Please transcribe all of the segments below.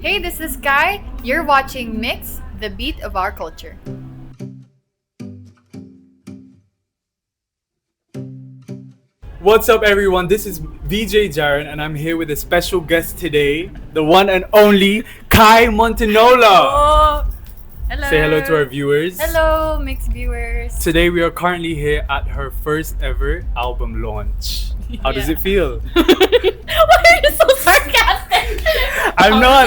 Hey, this is Kai. You're watching Mix, the beat of our culture. What's up, everyone? This is VJ Jarren, and I'm here with a special guest today, the one and only Kai Montinola. Oh, hello. Say hello to our viewers. Hello, Mix viewers. Today, we are currently here at her first ever album launch. How does it feel? Why are you so sarcastic? I'm not.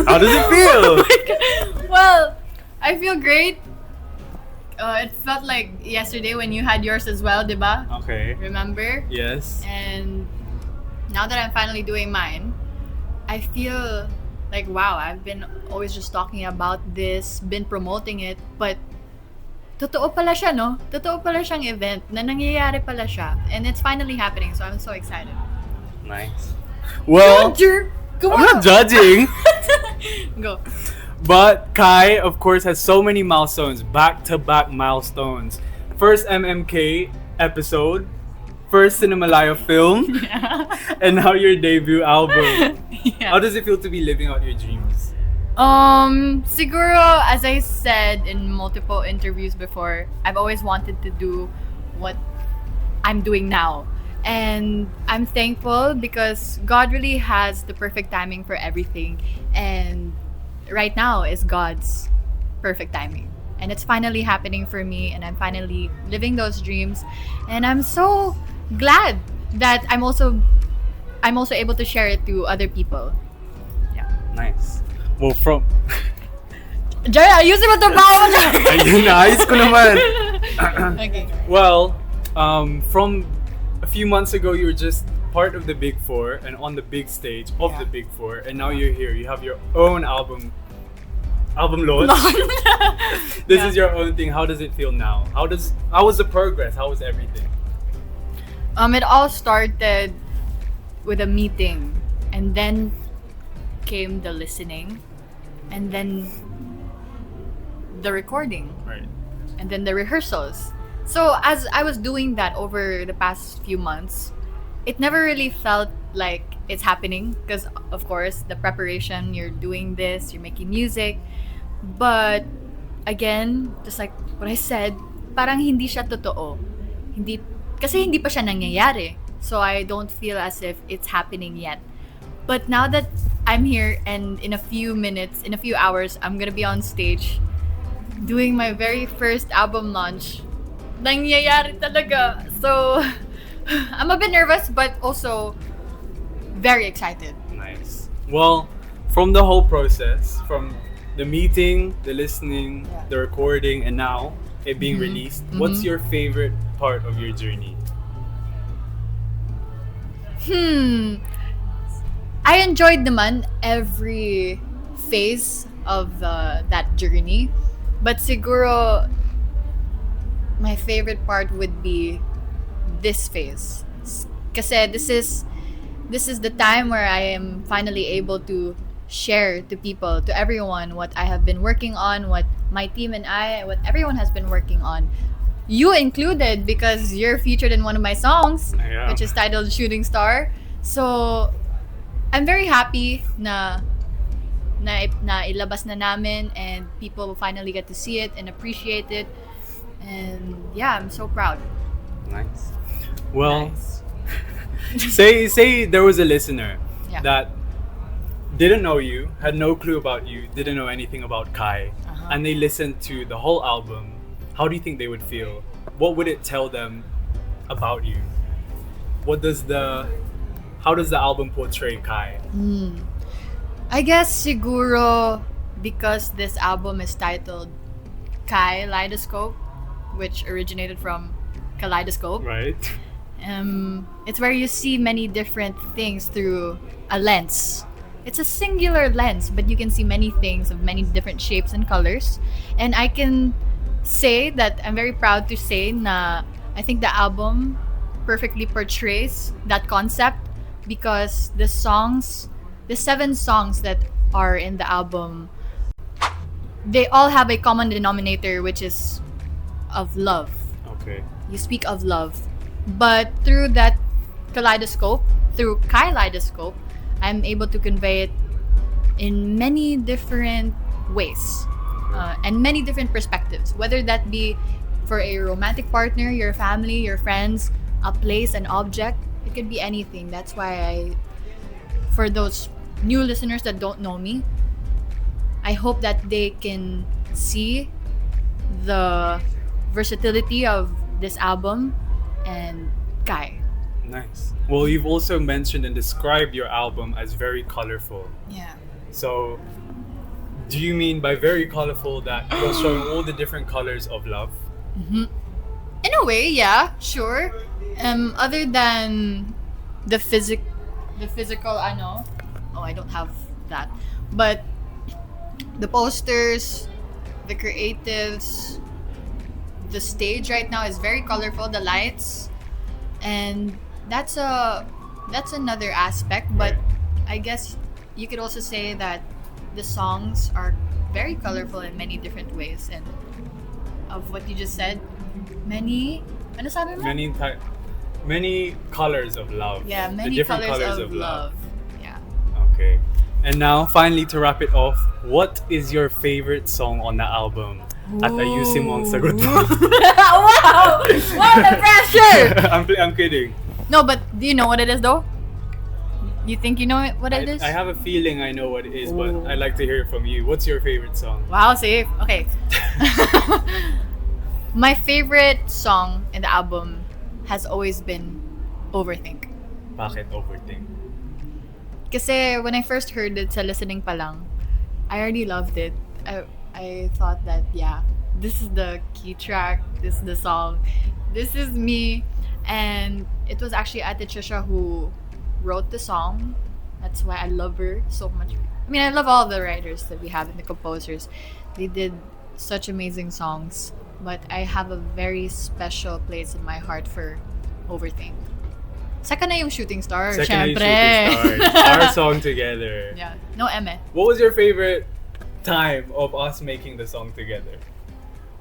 How does it feel? Well, I feel great. It felt like yesterday when you had yours as well, diba? Okay. Remember? Yes. And now that I'm finally doing mine, I feel like, wow, I've been always just talking about this, been promoting it, but totoo pala siya, no? Totoo pala siyang event na nangyayari pala siya. And it's finally happening, so I'm so excited. Nice. Well, I'm not judging. Go. But Kai, of course, has so many milestones, back-to-back milestones. First MMK episode, first Cinemalaya film, and now your debut album. Yeah. How does it feel to be living out your dreams? Siguro, as I said in multiple interviews before, I've always wanted to do what I'm doing now. And I'm thankful because God really has the perfect timing for everything. And right now is God's perfect timing. And it's finally happening for me, and I'm finally living those dreams. And I'm so glad that I'm also able to share it to other people. Yeah. Nice. Well, from... Jaya, ayusin mo ito ba? Ayun na, ayos ko naman. Okay. Well, from a few months ago, you were just part of the Big Four and on the big stage of the Big Four, and now you're here. You have your own album launch. This is your own thing. How does it feel now? How was the progress? How was everything? It all started with a meeting, and then came the listening, and then the recording, Right. and then the rehearsals. So as I was doing that over the past few months, it never really felt like it's happening because, of course, the preparation, you're doing this, you're making music. But again, just like what I said, parang hindi siya totoo. Kasi hindi pa siya nangyayari. So I don't feel as if it's happening yet. But now that I'm here and in a few minutes, in a few hours, I'm gonna be on stage doing my very first album launch, nangyayari talaga. So I'm a bit nervous, but also very excited. Nice. Well, from the whole process, from the meeting, the listening, the recording, and now it being released, what's your favorite part of your journey? I enjoyed naman every phase of that journey, but siguro my favorite part would be this phase. Kasi this is the time where I am finally able to share to people, to everyone, what I have been working on, what my team and what everyone has been working on. You included, because you're featured in one of my songs, which is titled Shooting Star. So I'm very happy na ilabas na namin, and people will finally get to see it and appreciate it. And yeah, I'm so proud. Nice. Well, say there was a listener that didn't know you, had no clue about you, didn't know anything about Kai, and they listened to the whole album. How do you think they would feel? What would it tell them about you? How does the album portray Kai? I guess siguro because this album is titled Kaleidoscope, which originated from kaleidoscope. Right. It's where you see many different things through a lens. It's a singular lens, but you can see many things of many different shapes and colors. And I can say that I'm very proud to say na I think the album perfectly portrays that concept, because the 7 songs that are in the album, they all have a common denominator, which is of love. Okay. You speak of love. But through that kaleidoscope, through kaleidoscope, I'm able to convey it in many different ways and many different perspectives, whether that be for a romantic partner, your family, your friends, a place, an object. It could be anything. That's why for those new listeners that don't know me, I hope that they can see the versatility of this album and Kai. Nice. Well, you've also mentioned and described your album as very colorful. Yeah. So, do you mean by very colorful that you're showing all the different colors of love? Mm-hmm. In a way, yeah, sure. Other than the physical, I don't have that. But the posters, the creatives, the stage right now is very colorful. The lights, and that's another aspect. But I guess you could also say that the songs are very colorful in many different ways. And of what you just said, many. Ano sabi mo? Many colors of love. Yeah, many the different colors of love. Yeah. Okay. And now, finally, to wrap it off, what is your favorite song on the album? At ayusin mo ang sagot mo. Wow! Wow, the pressure! I'm kidding. No, but do you know what it is though? You think you know what it is? I have a feeling I know what it is, but I'd like to hear it from you. What's your favorite song? Wow, safe. Okay. My favorite song in the album has always been Overthink. Bakit Overthink? Kasi when I first heard it sa listening pa lang, I already loved it. I thought that, yeah, this is the key track, this is the song, this is me. And it was actually Ate Trisha who wrote the song. That's why I love her so much. I mean, I love all the writers that we have and the composers. They did such amazing songs. But I have a very special place in my heart for Overthink. Second na yung Shooting Star, Second syempre. na yung Shooting Star. Our song together. Yeah. No eme. What was your favorite time of us making the song together?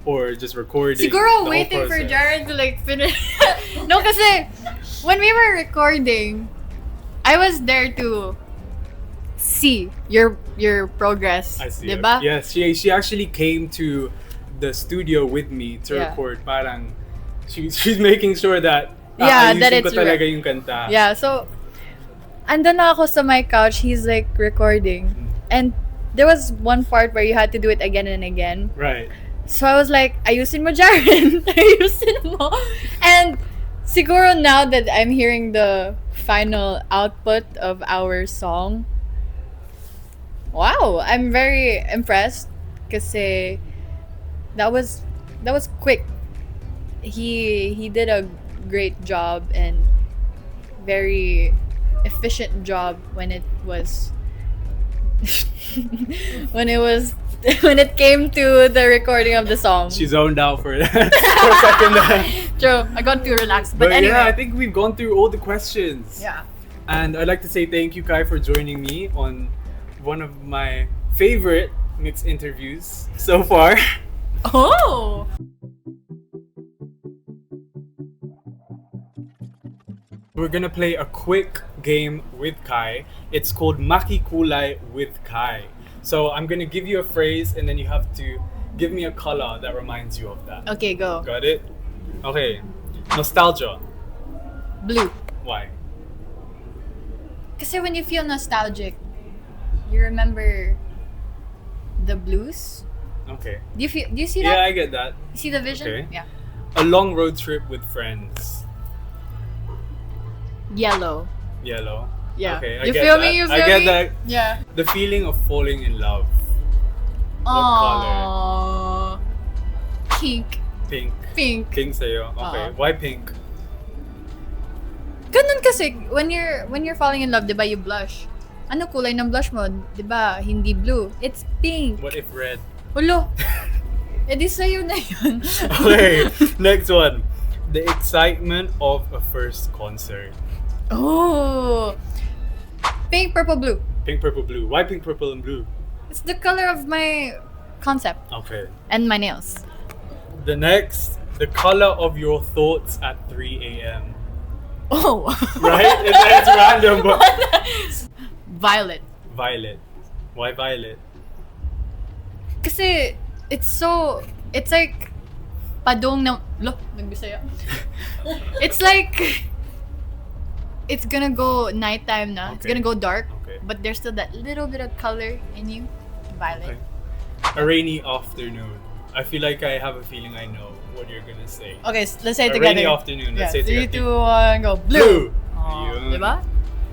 Or just recording? Siguro waiting for Jarren to like finish. No, kasi when we were recording, I was there to see your progress. I see. Diba? Yes, she actually came to the studio with me to record. Parang she's making sure that that it's ko talaga yung kanta. Yeah, so andun na ako sa my couch, he's like recording. And there was one part where you had to do it again and again. Right. So I was like, ayusin mo, Jarren. Ayusin mo. And siguro now that I'm hearing the final output of our song, wow, I'm very impressed kasi that was quick. He did a great job and very efficient job when it was when it came to the recording of the song. She zoned out for that for a second. True, I got too relaxed. But anyway, yeah, I think we've gone through all the questions. Yeah. And I'd like to say thank you, Kai, for joining me on one of my favorite MYX interviews so far. Oh! We're gonna play a quick game with Kai. It's called maki-kulay with Kai. So I'm gonna give you a phrase and then you have to give me a color that reminds you of that. Okay, go. Got it? Okay. Nostalgia. Blue. Why? Kasi when you feel nostalgic, you remember the blues. Okay. Do you see that? Yeah, I get that. You see the vision? Okay. Yeah. A long road trip with friends. Yellow. Yellow. Yeah. Okay, You get feel that. me? You feel I get me? that. Yeah. The feeling of falling in love. What color? Pink. Pink. Pink. Pink sa'yo. Okay. Why pink? Ganun kasi, when you're falling in love, di ba, you blush. Ano kulay ng blush mo? Di ba, hindi blue. It's pink. What if red? Ulo. Edi sa'yo na yun. Okay. Next one. The excitement of a first concert. Oh. Pink, purple, blue. Pink, purple, blue. Why pink, purple, and blue? It's the color of my concept. Okay. And my nails. The next, the color of your thoughts at 3 a.m. Oh. Right? It's random, but... Violet. Violet. Why violet? Kasi it's like padong na nagbisaya. It's like it's gonna go nighttime na. It's Okay. gonna go dark, Okay. but there's still that little bit of color in you. Violet. Okay. A rainy afternoon. I feel like I have a feeling I know what you're gonna say. Okay, let's say it A together. rainy afternoon. Let's say it 3, together. 2, 1, go. Blue. Yun. Diba?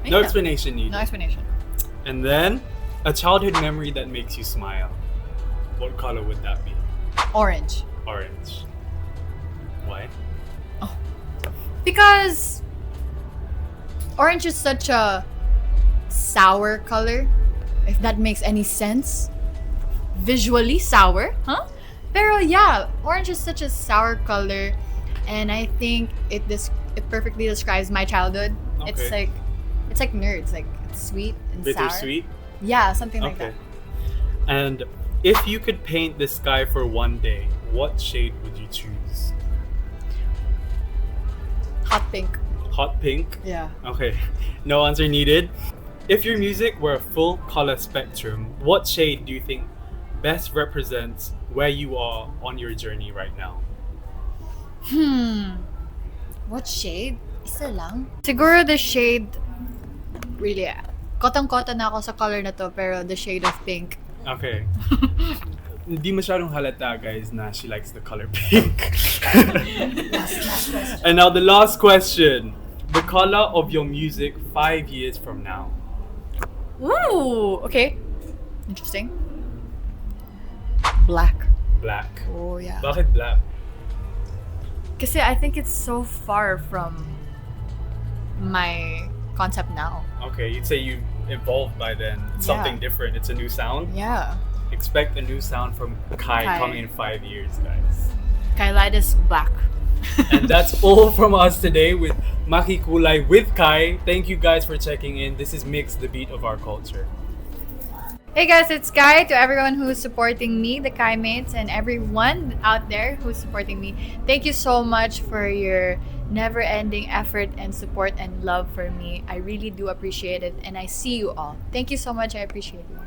No Yeah. explanation needed. No explanation. And then, a childhood memory that makes you smile. What color would that be? Orange. Orange. Why? Because orange is such a sour color, if that makes any sense. Visually sour, huh? Pero yeah, orange is such a sour color, and I think it perfectly describes my childhood. Okay. It's like nerds, like it's sweet and sour. Bittersweet? Yeah, something like Okay. that. And if you could paint the sky for one day, what shade would you choose? Hot pink. Hot pink? Yeah. Okay. No answer needed. If your music were a full color spectrum, what shade do you think best represents where you are on your journey right now? What shade? Isa lang? Siguro the shade, really, kotang-kota na ako sa color na to, pero the shade of pink. Okay. Hindi masyadong halata, guys, na she likes the color pink. And now the last question. The color of your music 5 years from now. Ooh, okay. Interesting. Black. Black. Oh, yeah. Bakit black? Kasi I think it's so far from my concept now. Okay, you'd say you've evolved by then. It's Yeah. something different. It's a new sound. Yeah. Expect a new sound from Kai Kai. coming in 5 years, guys. Kailaitis black. And that's all from us today with Maki-kulay with Kai. Thank you guys for checking in. This is MYX, the beat of our culture. Hey guys, it's Kai. To everyone who's supporting me, the Kai mates, and everyone out there who's supporting me, thank you so much for your never-ending effort and support and love for me. I really do appreciate it, and I see you all. Thank you so much. I appreciate you.